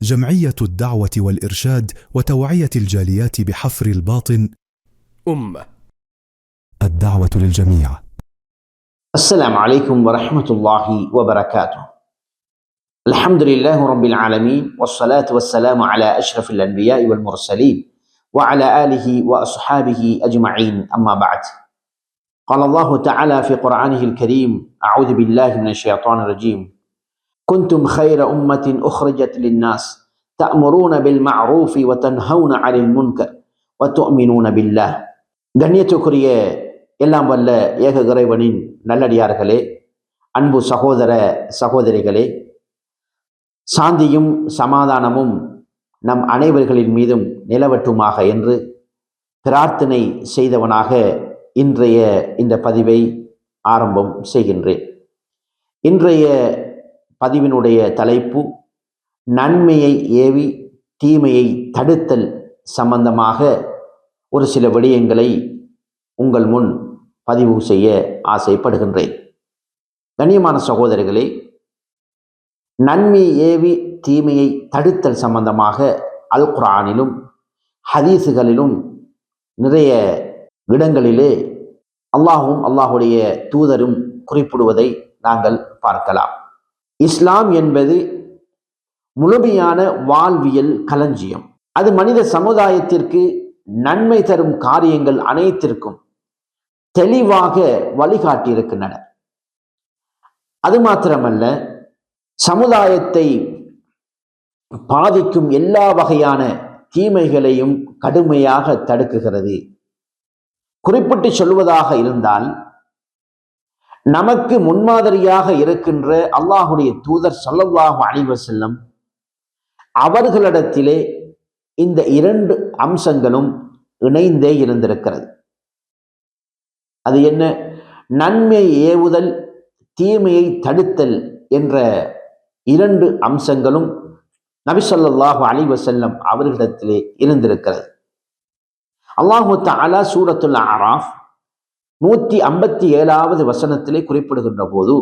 جمعية الدعوة والإرشاد وتوعية الجاليات بحفر الباطن الدعوة للجميع. السلام عليكم ورحمة الله وبركاته. الحمد لله رب العالمين والصلاة والسلام على أشرف الأنبياء والمرسلين وعلى آله وأصحابه أجمعين، أما بعد. قال الله تعالى في قرآنه الكريم: أعوذ بالله من الشيطان الرجيم. كنتم خير أمة أخرجت للناس تأمرون بالمعروف وتنهون عن المنكر وتؤمنون بالله. கண்ணியத்துக்குரிய எல்லாம் வல்ல ஏக இறைவனின் நல்லடியார்களே, அன்பு சகோதர சகோதரிகளே, சாந்தியும் சமாதானமும் நம் அனைவர்களின் மீதும் நிலவட்டுமாக என்று பிரார்த்தனை செய்தவனாக இன்றைய இந்த பதிவை ஆரம்பம் செய்கின்றேன். இன்றைய பதிவினுடைய தலைப்பு நன்மையை ஏவி தீமையை தடுத்தல் சம்பந்தமாக ஒரு சில விடயங்களை உங்கள் முன் பதிவு செய்ய ஆசைப்படுகின்றேன். கண்ணியமான சகோதரர்களே, நன்மையை ஏவி தீமையை தடுத்தல் சம்பந்தமாக அல் குர்ஆனிலும் ஹதீஸுகளிலும் நிறைய இடங்களிலே அல்லாஹும் அல்லாஹுடைய தூதரும் குறிப்பிடுவதை நாங்கள் பார்க்கலாம். இஸ்லாம் என்பது முழுமையான வாழ்வியல் களஞ்சியம். அது மனித சமுதாயத்திற்கு நன்மை தரும் காரியங்கள் அனைத்திற்கும் தெளிவாக வழிகாட்டியிருக்கின்றன. அது மாத்திரமல்ல, சமுதாயத்தை பாதிக்கும் எல்லா வகையான தீமைகளையும் கடுமையாக தடுக்குகிறது. குறிப்பிட்டு சொல்வதாக இருந்தால், நமக்கு முன்மாதிரியாக இருக்கின்ற அல்லாஹுடைய தூதர் ஸல்லல்லாஹு அலைஹி வஸல்லம் அவர்களிடத்திலே இந்த இரண்டு அம்சங்களும் இணைந்தே இருந்திருக்கிறது. அது என்ன? நன்மையை ஏவுதல், தீமையை தடுத்தல் என்ற இரண்டு அம்சங்களும் நபி ஸல்லல்லாஹு அலைஹி வஸல்லம் அவர்களிடத்திலே இருந்திருக்கிறது. அல்லாஹு தஆலா சூரத்துல் அஅராஃப் 157வது வசனத்திலே குறிப்பிடுகின்ற போது,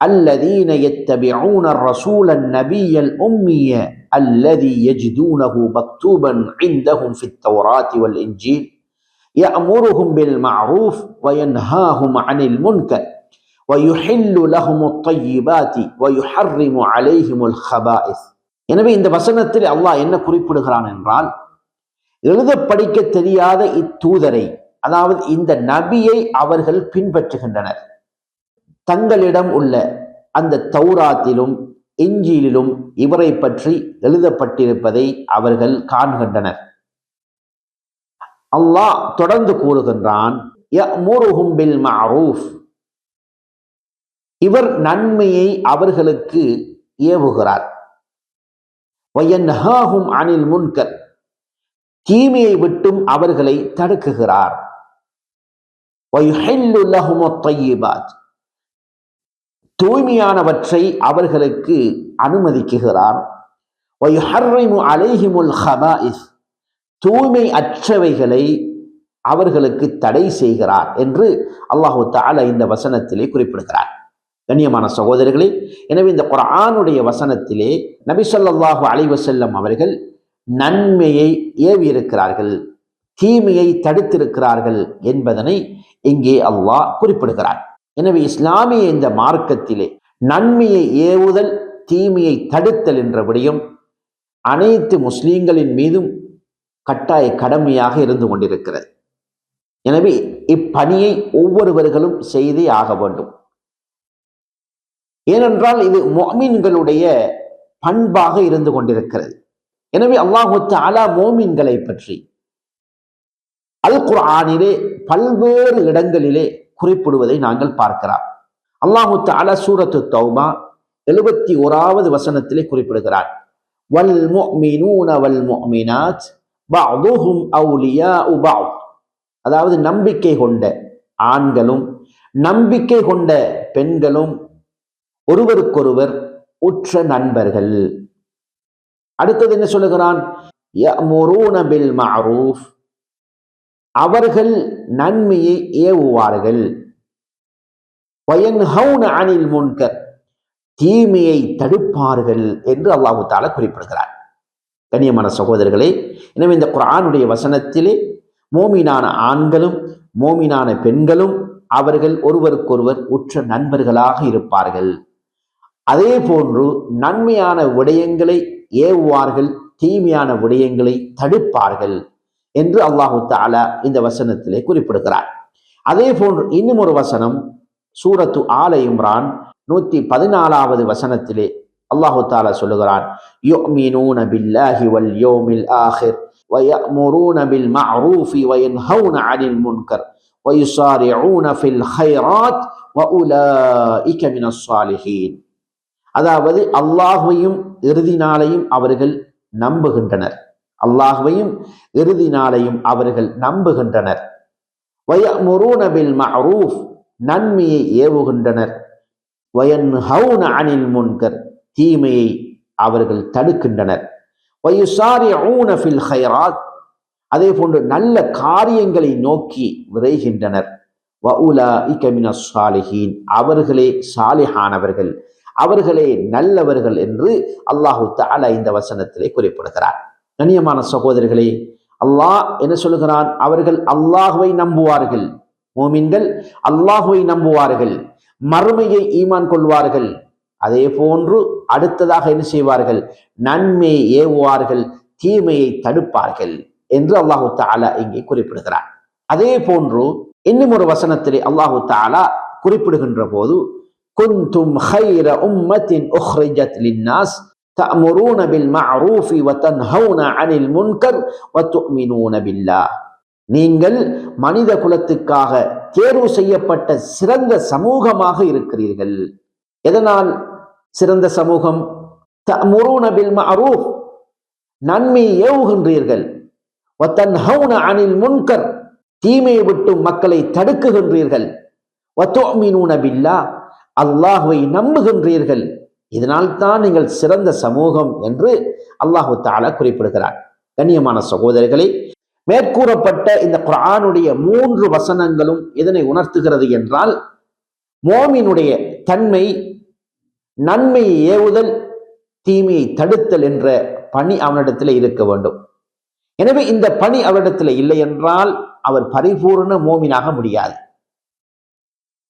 அல்லதீன யத்தபிஊன الرسول النبي الأمي الذي يجدونه مكتوبا عندهم في التوراة والإنجيل يأمرهم بالمعروف وينهاهم عن المنكر ويحل لهم الطيبات ويحرم عليهم الخبائث. எனவே இந்த வசனத்தில் அல்லாஹ் என்ன குறிப்பிடுகிறான் என்றால், எழுத படிக்க தெரியாத இத்தூதரை, அதாவது இந்த நபியை அவர்கள் பின்பற்றுகின்றனர். தங்களிடம் உள்ள அந்த தௌராத்திலும் இன்ஜீலிலும் இவரை பற்றி எழுதப்பட்டிருப்பதை அவர்கள் காண்கின்றனர். அல்லாஹ் தொடர்ந்து கூறுகின்றான், யஅமுருஹும் பில் மஅரூஃப், இவர் நன்மையை அவர்களுக்கு ஏவுகிறார். வயன்ஹாஹும் அனில் முன்கர், தீமையை விட்டும் அவர்களை தடுக்குகிறார். வயுஹில்லு லஹுமுத் தய்யிபாத், தூய்மையானவற்றை அவர்களுக்கு அனுமதிக்குகிறார். வயுஹர்ரிமு அலைஹிமுல் ஹபாயிஸ், தூய்மை அற்றவைகளை அவர்களுக்கு தடை செய்கிறார் என்று அல்லாஹு தஆலா இந்த வசனத்திலே குறிப்பிடுகிறார். கண்ணியமான சகோதரர்களே, எனவே இந்த குர்ஆனுடைய வசனத்திலே நபி ஸல்லல்லாஹு அலைஹி வஸல்லம் அவர்கள் நன்மையை ஏவி இருக்கிறார்கள், தீமையை தடுத்திருக்கிறார்கள் என்பதனை இங்கே அல்லாஹ் குறிப்பிடுகிறார். எனவே இஸ்லாமிய இந்த மார்க்கத்திலே நன்மையை ஏவுதல், தீமையை தடுத்தல் என்ற விடயம் அனைத்து முஸ்லீம்களின் மீதும் கட்டாய கடமையாக இருந்து கொண்டிருக்கிறது. எனவே இப்பணியை ஒவ்வொருவர்களும் செய்தே ஆக வேண்டும். ஏனென்றால் இது முஃமின்களுடைய பண்பாக இருந்து கொண்டிருக்கிறது. எனவே அல்லாஹு தஆலா முஃமின்களை பற்றி அல் குர்ஆனிலே பல்வேறு இடங்களிலே குறிப்பிடுவதை நாங்கள் பார்க்கிறோம். அல்லாஹு தஆலா சூரத்து தௌபா 71வது வசனத்திலே குறிப்பிடுகிறார், வல் முஃமினூன வல் முஃமினாத் பஅதுஹும் அவுலியாஉ பஅத், அதாவது நம்பிக்கை கொண்ட ஆண்களும் நம்பிக்கை கொண்ட பெண்களும் ஒருவருக்கொருவர் உற்ற நண்பர்கள். அடுத்தது என்ன சொல்லுகிறான்? யஅமுரூன பில் மஅரூஃப், அவர்கள் நன்மையை ஏவுவார்கள். வயன்ஹவுன அனில் முன்கர், தீமையை தடுப்பார்கள் என்று அல்லாஹு தஆலா குறிப்பிடுகிறார். கண்ணியமான சகோதரர்களே, எனவே இந்த குர்ஆனுடைய வசனத்திலே மோமினான ஆண்களும் மோமினான பெண்களும் அவர்கள் ஒருவருக்கொருவர் உற்ற நண்பர்களாக இருப்பார்கள். அதே போன்று நன்மையான விடயங்களை ஏவுவார்கள், தீமையான விடயங்களை தடுப்பார்கள் என்று அல்லாஹு தஆலா இந்த வசனத்திலே குறிப்பிடுகிறார். அதே போன்று இன்னும் ஒரு வசனம் சூரத்து ஆல இம்ரான் 114வது வசனத்திலே அல்லாஹு தஆலா சொல்லுகிறான், யுமினூன பில்லாஹி வல் யௌமில் ஆகிர் வயஅமுரூன பில் மஅரூஃபி வயன்ஹவுன அனில் முன்கர் வயுஸாரிஊன ஃபில் கைராத் வஉலாயிக மினஸ் ஸாலிஹீன். அதாவது அல்லாஹ்வையும் இறுதி நாளையும் அவர்கள் நம்புகின்றனர். அல்லாஹ்வையும் இறுதி நாளையும் அவர்கள் நம்புகின்றனர். வயஅமுரூன பில் மஅரூஃப், நன்மையை ஏவுகின்றனர். வயன்ஹவுன அனில் முன்கர், தீமையை அவர்கள் தடுக்கின்றனர். வயுஸாரிஊன ஃபில் கைராத், அதே போன்று நல்ல காரியங்களை நோக்கி விரைகின்றனர். வஉலாயிக மினஸ் ஸாலிஹீன், அவர்களே சாலிஹானவர்கள், அவர்களே நல்லவர்கள் என்று அல்லாஹு தஆலா இந்த வசனத்திலே குறிப்பிடுகிறார். கண்ணியமான சகோதரர்களே, அல்லாஹ் என்ன சொல்லுகிறான்? அவர்கள் அல்லாஹ்வை நம்புவார்கள். மோமின்கள் அல்லாஹ்வை நம்புவார்கள், மறுமையை ஈமான் கொள்வார்கள். அதே போன்று அடுத்ததாக என்ன செய்வார்கள்? நன்மையை ஏவுவார்கள், தீமையை தடுப்பார்கள் என்று அல்லாஹு தஆலா இங்கே குறிப்பிடுகிறார். அதே போன்று இன்னும் ஒரு வசனத்திலே அல்லாஹு தஆலா குறிப்பிடுகின்ற போது, குன்தும் கைர உம்மத்தின் உக்ரிஜத் லின்னாஸ் தஅமுரூன பில் மஅரூஃபி வதன்ஹவுன அனில் முன்கர் வதுமினூன பில்லாஹ், நீங்கள் மனித குலத்துக்காக தேர்வு செய்யப்பட்ட சிறந்த சமூகமாக இருக்கிறீர்கள். எதனால் சிறந்த சமூகம்? தஅமுரூன பில் மஅரூஃப், நன்மையை ஏவுகின்றீர்கள். வதன்ஹவுன அனில் முன்கர், தீமையை விட்டு மக்களை தடுக்குகின்றீர்கள். வதுமினூன பில்லாஹ், அல்லாஹ்வை நம்புகின்றீர்கள். இதனால் தான் நீங்கள் சிறந்த சமூகம் என்று அல்லாஹு தஆலா குறிப்பிடுகிறார். கண்ணியமான சகோதரர்களே, மேற்கூறப்பட்ட இந்த குர்ஆனுடைய 3 வசனங்களும் இதனை உணர்த்துகிறது என்றால், மோமினுடைய தன்மை நன்மையை ஏவுதல், தீமையை தடுத்தல் என்ற பணி அவனிடத்தில் இருக்க வேண்டும். எனவே இந்த பணி அவரிடத்தில் இல்லை என்றால் அவர் பரிபூர்ண மோமினாக முடியாது.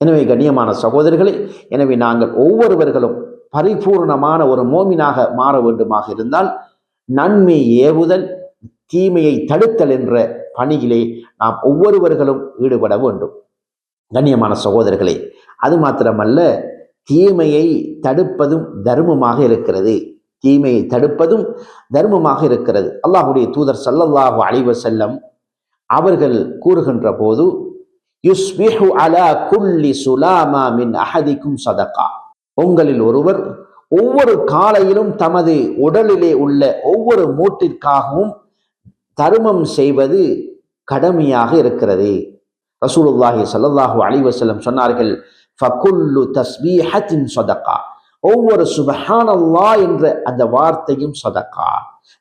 எனவே கண்ணியமான சகோதரர்களே, எனவே நாங்கள் ஒவ்வொருவர்களும் பரிபூர்ணமான ஒரு மோமினாக மாற வேண்டுமாக இருந்தால் நன்மை ஏவுதல், தீமையை தடுத்தல் என்ற பணியிலே நாம் ஒவ்வொருவர்களும் ஈடுபட வேண்டும். கண்ணியமான சகோதரர்களே, அது மாத்திரமல்ல, தீமையை தடுப்பதும் தர்மமாக இருக்கிறது. தீமையை தடுப்பதும் தர்மமாக இருக்கிறது. அல்லாஹ்வுடைய தூதர் ஸல்லல்லாஹு அலைஹி வஸல்லம் அவர்கள் கூறுகின்ற போது, யுஸ்பிஹு அலா குல்லி சுலாமா மின் அஹதிக்கும் சதகா, உங்களில் ஒருவர் ஒவ்வொரு காலையிலும் தமது உடலிலே உள்ள ஒவ்வொரு மூட்டிற்காகவும் தர்மம் செய்வது கடமையாக இருக்கிறது. ரசூலுல்லாஹி ஸல்லல்லாஹு அலைஹி வஸல்லம் சொன்னார்கள், ஃபகுல்லு தஸ்பீஹத்தின் சதகா, ஒவ்வொரு சுப்ஹானல்லாஹ் என்ற அந்த வார்த்தையும் சதகா.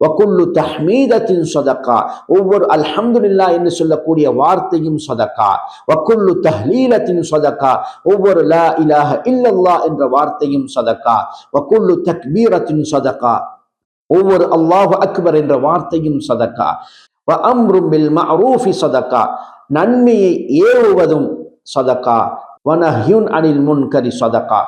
வகுல்லு தஹ்மீதத்தின் சதகா, ஒவ்வொரு அல்ஹம்துலில்லாஹ் என்று சொல்லக்கூடிய வார்த்தையும் சதகா. வகுல்லு தஹ்லீலத்தின் சதகா, ஒவ்வொரு லா இலாஹ இல்லல்லாஹ் என்ற வார்த்தையும் சதகா. வகுல்லு தக்பீரத்தின் சதகா, ஒவ்வொரு அல்லாஹு அக்பர் என்ற வார்த்தையும் சதகா. வ அம்ரும் பில் மஅரூஃபி சதகா, நன்மையை ஏவுவதும் சதகா. வ நஹ்யுன் அனில் முன்கரி சதகா,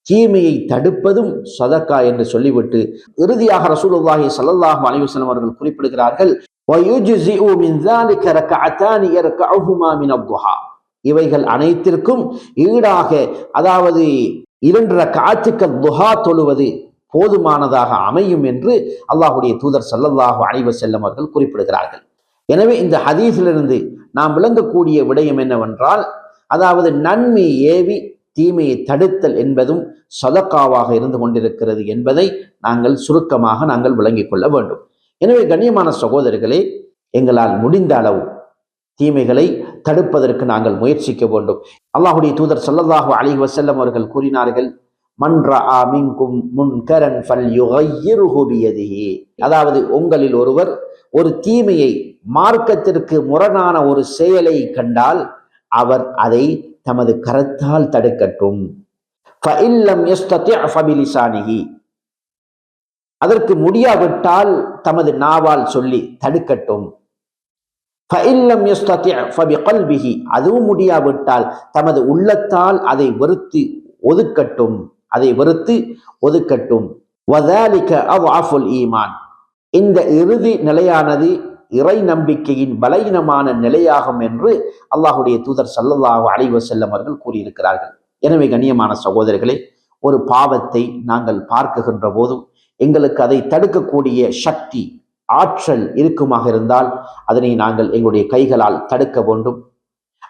தீமையை தடுப்பதும் சதகா என்று சொல்லிவிட்டு இறுதியாக ரசூலுல்லாஹி ஸல்லல்லாஹு அலைஹி வஸல்லம் அவர்கள் குறிப்பிடுகிறார்கள், வயுஜ்ஸிஉ மின் ஸாலிக ரக்அத்தான் யர்கஉஹுமா மின் அத்ஹா, இவைகள் அனைத்திற்கும் ஈடாக, அதாவது 2 ரக்அத்துக்கள் துஹா தொழுவது போதுமானதாக அமையும் என்று அல்லாஹ்வுடைய தூதர் ஸல்லல்லாஹு அலைஹி வஸல்லம் அவர்கள் குறிப்பிடுகிறார்கள். எனவே இந்த ஹதீஸிலிருந்து நாம் விளங்கக்கூடிய விடயம் என்னவென்றால், அதாவது நன்மை ஏவி தீமையை தடுத்தல் என்பதும் சதகாவாக இருந்து கொண்டிருக்கிறது என்பதை நாங்கள் சுருக்கமாக நாங்கள் விளங்கிக் கொள்ள வேண்டும். எனவே கண்ணியமான சகோதரர்களே, எங்களால் முடிந்த அளவு தீமைகளை தடுப்பதற்கு நாங்கள் முயற்சிக்க வேண்டும். அல்லாஹ்வுடைய தூதர் ஸல்லல்லாஹு அலைஹி வஸல்லம் அவர்கள் கூறினார்கள், மன் ரஆ மின்கும் முன்கரன் ஃபல்யுகையிர்ஹு பியதிஹி, அதாவது உங்களில் ஒருவர் ஒரு தீமையை, மார்க்கத்திற்கு முரணான ஒரு செயலை கண்டால் அவர் அதை தமது கரத்தால் தடுக்கட்டும். ஃபஇல்லம் யஸ்ததி' ஃபபிலிசானிஹி, அதற்கு முடியாவிட்டால் தமது நாவால் சொல்லி தடுக்கட்டும். ஃபஇல்லம் யஸ்ததி' ஃபபிகல்பிஹி, அதுவும் முடியாவிட்டால் தமது உள்ளத்தால் அதை வெறுத்து ஒதுக்கட்டும், அதை வெறுத்து ஒதுக்கட்டும். வதாலிக அத்அஃபுல் ஈமான், இந்த இறுதி நிலையானது இறை நம்பிக்கையின் பலகீனமான நிலையாகும் என்று அல்லாஹுடைய தூதர் ஸல்லல்லாஹு அலைஹி வஸல்லம் அவர்கள் கூறியிருக்கிறார்கள். எனவே கண்ணியமான சகோதரர்களே, ஒரு பாவத்தை நாங்கள் பார்க்குகின்ற போது எங்களுக்கு அதை தடுக்கக்கூடிய சக்தி, ஆற்றல் இருக்குமாக இருந்தால் அதனை நாங்கள் எங்களுடைய கைகளால் தடுக்க வேண்டும்.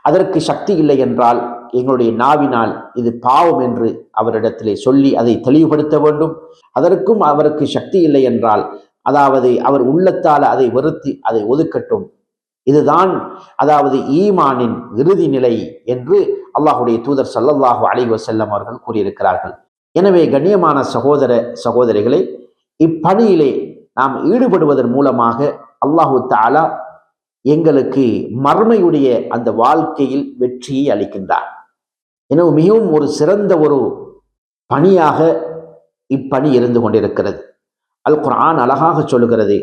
அதற்கு சக்தி இல்லை என்றால் எங்களுடைய நாவினால் இது பாவம் என்று அவரிடத்திலே சொல்லி அதை தெளிவுபடுத்த வேண்டும். அதற்கும் அவருக்கு சக்தி இல்லை என்றால், அதாவது அவர் உள்ளத்தால் அதை வெறுத்து அதை ஒதுக்கட்டும். இதுதான் அதாவது ஈமானின் இறுதி நிலை என்று அல்லாஹுடைய தூதர் ஸல்லல்லாஹு அலைஹி வஸல்லம் அவர்கள் கூறியிருக்கிறார்கள். எனவே கண்ணியமான சகோதர சகோதரிகளே, இப்பணியிலே நாம் ஈடுபடுவதன் மூலமாக அல்லாஹு தஆலா எங்களுக்கு மர்மையுடைய அந்த வாழ்க்கையில் வெற்றியை அளிக்கின்றார். எனவே மிகவும் ஒரு சிறந்த ஒரு பணியாக இப்பணி இருந்து கொண்டிருக்கிறது. அல் குர்ஆன் அழகாக சொல்லுகிறது,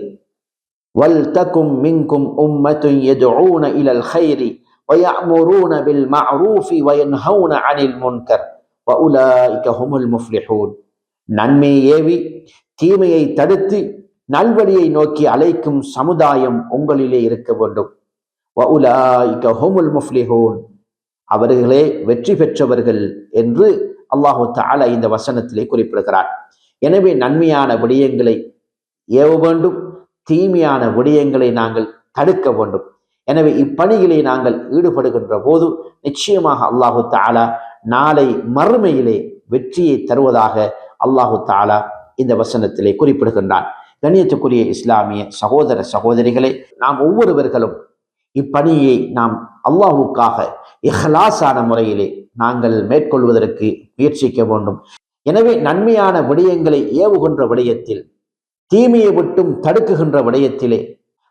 வல் தகும் மின்கும் உம்மத்துன் யதுஊன இலல் கைரி வயஅமுரூன பில் மஅரூஃபி வயன்ஹவுன அனில் முன்கர் வஉலாயிக ஹுமுல் முஃப்லிஹூன். நன்மையை ஏவி தீமையை தடுத்து நல்வழியை நோக்கி அழைக்கும் சமுதாயம் உங்களிலே இருக்க வேண்டும். வஉலாயிக ஹுமுல் முஃப்லிஹூன், அவர்களே வெற்றி பெற்றவர்கள் என்று அல்லாஹு தஆலா இந்த வசனத்திலே குறிப்பிடுகிறார். எனவே நன்மையான விடயங்களை ஏவ வேண்டும், தீமையான விடயங்களை நாங்கள் தடுக்க வேண்டும். எனவே இப்பணியிலே நாங்கள் ஈடுபடுகின்ற போது நிச்சயமாக அல்லாஹு தஆலா நாளை மறுமையிலே வெற்றியை தருவதாக அல்லாஹு தஆலா இந்த வசனத்திலே குறிப்பிடுகின்றான். கண்ணியத்துக்குரிய இஸ்லாமிய சகோதர சகோதரிகளே, நாம் ஒவ்வொருவர்களும் இப்பணியை நாம் அல்லாஹுக்காக இஹ்லாஸான முறையிலே நாங்கள் மேற்கொள்வதற்கு முயற்சிக்க வேண்டும். எனவே நன்மையான விடயங்களை ஏவுகின்ற விடயத்தில், தீமையை விட்டும் தடுக்குகின்ற விடயத்திலே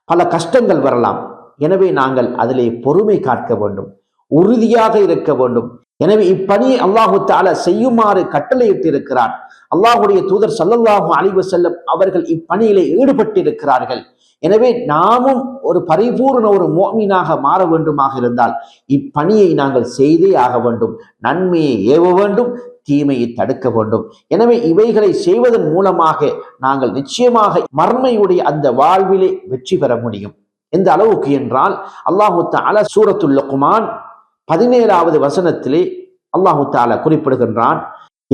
பல கஷ்டங்கள் வரலாம். எனவே நாங்கள் அதிலே பொறுமை காக்க வேண்டும், உறுதியாக இருக்க வேண்டும். எனவே இப்பணியை அல்லாஹு தஆலா செய்யுமாறு கட்டளையிட்டு இருக்கிறார். அல்லாஹுடைய தூதர் ஸல்லல்லாஹு அலைஹி வஸல்லம் அவர்கள் இப்பணியிலே ஈடுபட்டிருக்கிறார்கள். எனவே நாமும் ஒரு பரிபூர்ண ஒரு முஃமினாக மாற வேண்டுமாக இருந்தால் இப்பணியை நாங்கள் செய்தே ஆக வேண்டும். நன்மையை ஏவ வேண்டும், தீமையை தடுக்க வேண்டும். எனவே இவைகளை செய்வதன் மூலமாக நாங்கள் நிச்சயமாக மர்மையுடைய அந்த வாழ்விலே வெற்றி பெற முடியும். எந்த அளவுக்கு என்றால், அல்லாஹு தஆலா சூரத்துல் லுக்மான் 17வது வசனத்திலே அல்லாஹு தஆலா குறிப்பிடுகின்றான்,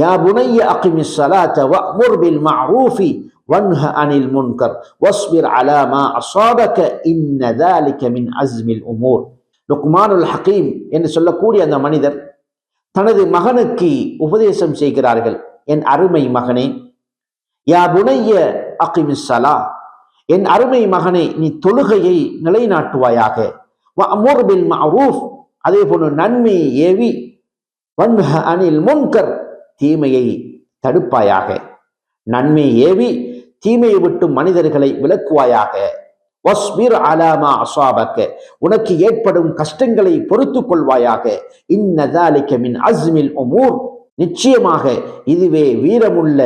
யா புனைய அகிமிஸ் ஸலாத வஅமுர் பில் மஅரூஃபி வன்ஹ அனில் முன்கர் வஸ்பிர் அலா மா அஸாபக இன்ன ذلك மின் அஸ்மில் உமூர். லுக்மானுல் ஹகீம் என்று சொல்லக்கூடிய அந்த மனிதர் தனது மகனுக்கு உபதேசம் செய்கிறார்கள். என் அருமை மகனே, யா புனைய அகிமிஸ் ஸலா, என் அருமை மகனே, நீ தொழுகையை நிலைநாட்டுவாயாக. வஅமுர் பில் மஅரூஃப், அதே போன்று நன்மையை ஏவி, வன்ஹ அனில் முன்கர், தீமையை தடுப்பாயாக. நன்மையை ஏவி தீமையை விட்டு மனிதர்களை விலக்குவாயாக. வஸ்பிர் அலா மா அஸாபக, உனக்கு ஏற்படும் கஷ்டங்களை பொறுத்துக் கொள்வாயாக. இன்ன ذلك மின் அஸ்மில் உமூர், நிச்சயமாக இதுவே வீரமுள்ள,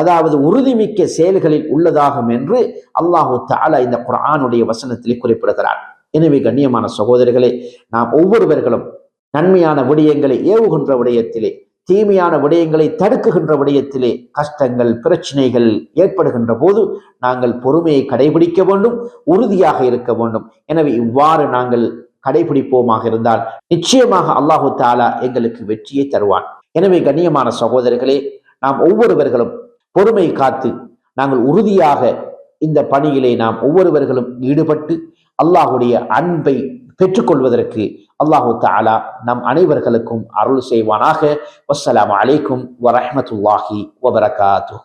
அதாவது உறுதிமிக்க செயல்களில் உள்ளதாகும் என்று அல்லாஹு தஆலா இந்த குர்ஆனுடைய வசனத்திலே குறிப்பிடுகிறார். எனவே கண்ணியமான சகோதரர்களே, நாம் ஒவ்வொருவர்களும் நன்மையான விடயங்களை ஏவுகின்ற விடயத்திலே, தீமையான விடயங்களை தடுக்குகின்ற விடயத்திலே கஷ்டங்கள் பிரச்சனைகள் ஏற்படுகின்ற போது நாங்கள் பொறுமையை கடைபிடிக்க வேண்டும், உறுதியாக இருக்க வேண்டும். எனவே இவ்வாறு நாங்கள் கடைபிடிப்போமாக இருந்தால் நிச்சயமாக அல்லாஹு தஆலா எங்களுக்கு வெற்றியை தருவான். எனவே கண்ணியமான சகோதரர்களே, நாம் ஒவ்வொருவர்களும் பொறுமை காத்து நாங்கள் உறுதியாக இந்த பணியிலே நாம் ஒவ்வொருவர்களும் ஈடுபட்டு அல்லாஹுடைய அன்பை பெற்றுக்கொள்வதற்கு அல்லாஹு தஆலா நம் அனைவர்களுக்கும் அருள் செய்வானாக. வஸ்ஸலாமு அலைக்கும் வரஹ்மத்துல்லாஹி வபரகாத்துஹு.